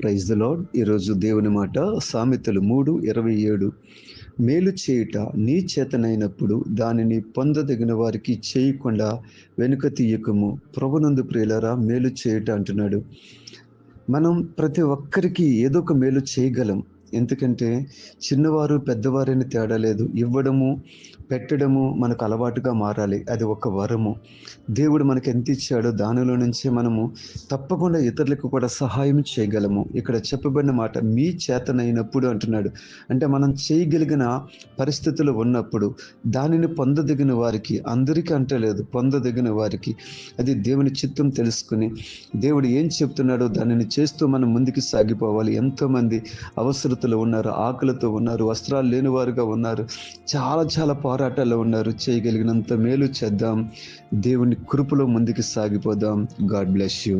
Praise the lord. ఈరోజు దేవుని మాట సామెతలు 3:27. మేలు చేయుట నీ చేతనైనప్పుడు దానిని పొందదగిన వారికి చేయకుండా వెనుక తీయకము. ప్రభునందు ప్రియులారా, మేలు చేయుట అంటున్నాడు. మనం ప్రతి ఒక్కరికి ఏదో ఒక మేలు చేయగలం. ఎందుకంటే చిన్నవారు పెద్దవారని తేడా లేదు. ఇవ్వడము, పెట్టడము మనకు అలవాటుగా మారాలి. అది ఒక వరము. దేవుడు మనకు ఎంత ఇచ్చాడో దానిలో నుంచే మనము తప్పకుండా ఇతరులకు కూడా సహాయం చేయగలము. ఇక్కడ చెప్పబడిన మాట మీ చేతనైనప్పుడు అంటున్నాడు. అంటే మనం చేయగలిగిన పరిస్థితులు ఉన్నప్పుడు దానిని పొందదగిన వారికి, అందరికీ అంటలేదు, పొందదగిన వారికి, అది దేవుని చిత్తం తెలుసుకుని దేవుడు ఏం చెప్తున్నాడో దానిని చేస్తూ మనం ముందుకు సాగిపోవాలి. ఎంతోమంది అవసరతలు ఉన్నారు, ఆకలితో ఉన్నారు, వస్త్రాలు లేని వారుగా ఉన్నారు, చాలా పోరాటాల్లో ఉన్నారు. చేయగలిగినంత మేలు చేద్దాం. దేవుని కృపలో ముందుకు సాగిపోదాం. God bless you.